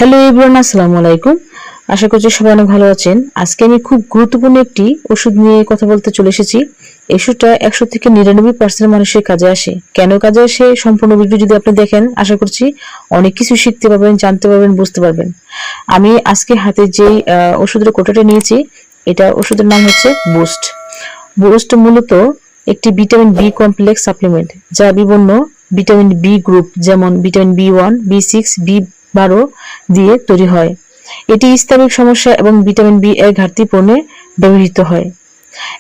Hello everyone, আসসালামু আলাইকুম। আশা করছি সবাই অনেক ভালো আছেন। আজকে আমি খুব গুরুত্বপূর্ণ একটি ওষুধ নিয়ে কথা বলতে চলে এসেছি। এই ওষুধটা 100 থেকে 99% মানুষের কাজে আসে। কেন কাজে আসে সম্পূর্ণ ভিডিও যদি আপনি দেখেন, আশা করছি অনেক কিছু শিখতে পারবেন, জানতে পারবেন, বুঝতে পারবেন। আমি আজকে হাতে যেই ওষুধের কোটাটা নিয়েছি, এটা ওষুধের নাম হচ্ছে বুস্ট। বুস্ট মূলত একটি ভিটামিন বি কমপ্লেক্স সাপ্লিমেন্ট, যা বিভিন্ন ভিটামিন বি গ্রুপ যেমন ভিটামিন বি1, বি6, বি12 দিয়ে তৈরি হয়। এটি স্নায়বিক সমস্যা এবং ভিটামিন বি এর ঘাটতি পূরণে ব্যবহৃত হয়।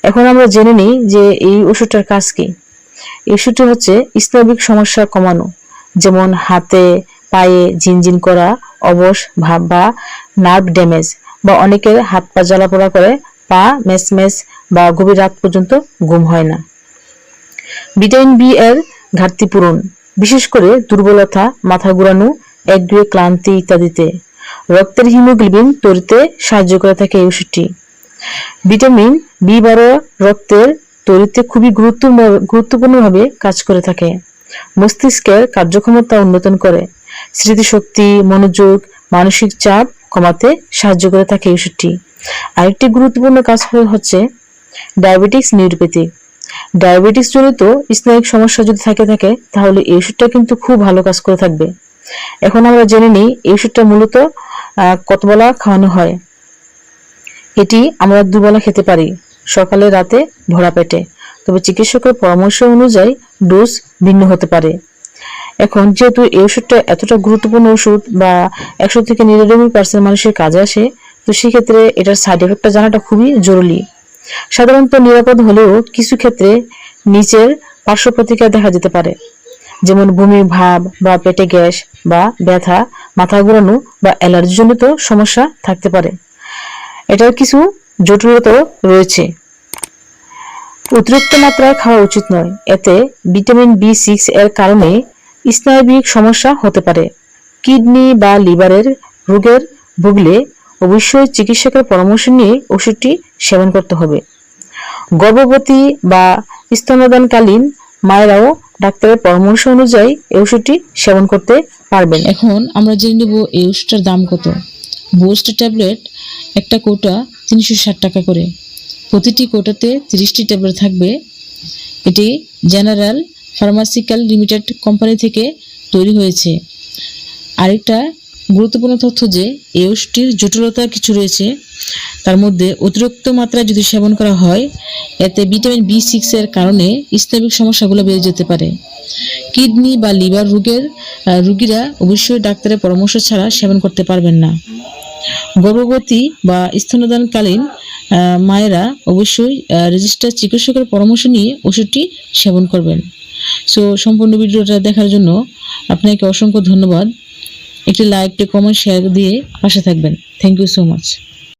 এখন আমরা জেনে নিই যে এই ওষুধটার কাজ কি। এই ওষুধটি হচ্ছে স্নায়বিক সমস্যা কমানো, যেমন হাতে পায়ে ঝিনঝিন করা, অবশ ভাব বা নার্ভ ড্যামেজ, বা অনেকের হাত পা জ্বালাপোড়া করে, পা মেসমেস বা গভীর রাত পর্যন্ত ঘুম হয় না। ভিটামিন বি এর ঘাটতি পূরণ, বিশেষ করে দুর্বলতা, মাথা ঘুরানো, একগুঁয়ে ক্লান্তি ইত্যাদিতে। রক্তের হিমোগ্লোবিন তৈরিতে সাহায্য করে থাকে এই ওষুধটি। ভিটামিন বি12 রক্তের তৈরিতে খুবই গুরুত্বপূর্ণভাবে কাজ করে থাকে। মস্তিষ্কের কার্যক্ষমতা উন্নয়ন করে, স্মৃতিশক্তি, মনোযোগ, মানসিক চাপ কমাতে সাহায্য করে থাকে এই ওষুধটি। আরেকটি গুরুত্বপূর্ণ কাজ হচ্ছে ডায়াবেটিক্স নিউরোপ্যাথি। ডায়াবেটিস জনিত স্নায়বিক সমস্যা যদি থাকে তাহলে এই ওষুধটা কিন্তু খুব ভালো কাজ করে থাকবে। এখন আমরা জেনে নিই এই ওষুধটা মূলত কতবেলা খাওয়ানো হয়। এটি আমরা দুবেলা খেতে পারি, সকালে, রাতে, ভরা পেটে। তবে চিকিৎসকের পরামর্শ অনুযায়ী ডোজ ভিন্ন হতে পারে। এখন যেহেতু এই ওষুধটা এতটা গুরুত্বপূর্ণ ওষুধ বা 100 থেকে 99% মানুষের কাজে আসে, তো সেক্ষেত্রে এটার সাইড এফেক্টটা জানাটা খুবই জরুরি। সাধারণত নিরাপদ হলেও কিছু ক্ষেত্রে নিচের পার্শ্ব প্রতিক্রিয়া দেখা যেতে পারে, যেমন বমি ভাব বা পেটে গ্যাস বা ব্যথা, মাথা ঘোরানো বা অ্যালার্জিজনিত সমস্যা থাকতে পারে। এটার কিছু জটিলতাও রয়েছে। অতিরিক্ত মাত্রায় খাওয়া উচিত নয়, এতে ভিটামিন বি6 এর কারণে স্নায়বিক সমস্যা হতে পারে। কিডনি বা লিভারের রোগের ভুগলে অবশ্যই চিকিৎসকের পরামর্শ নিয়ে ওষুধটি সেবন করতে হবে। গর্ভবতী বা স্তন্যদানকালীন মায়েরাও ডাক্তারের পরামর্শ অনুযায়ী এই ওষুধটি সেবন করতে পারবেন। এখন আমরা জেনে নেব এই ওষুধটার দাম কত। বুস্ট ট্যাবলেট একটা কোটা 360 টাকা করে। প্রতিটি কোটাতে 30টি ট্যাবলেট থাকবে। এটি জেনারেল ফার্মাসিক্যাল লিমিটেড কোম্পানি থেকে তৈরি হয়েছে। আরেকটা গুরুত্বপূর্ণ তথ্য যে এই ওষুধটির জটিলতা কিছু রয়েছে। তার মধ্যে অতিরিক্ত মাত্রায় যদি সেবন করা হয়, এতে ভিটামিন বি6 এর কারণে স্নায়বিক সমস্যাগুলো বেড়ে যেতে পারে। কিডনি বা লিভার রোগীরা অবশ্যই ডাক্তারের পরামর্শ ছাড়া সেবন করতে পারবেন না। গর্ভবতী বা স্তন্যদানকালীন মায়েরা অবশ্যই রেজিস্টার চিকিৎসকের পরামর্শ নিয়ে ওষুধটি সেবন করবেন। সো সম্পূর্ণ ভিডিওটা দেখার জন্য আপনাকে অসংখ্য ধন্যবাদ। একটি লাইক, কমেন্ট, শেয়ার দিয়ে পাশে থাকবেন। Thank you so much.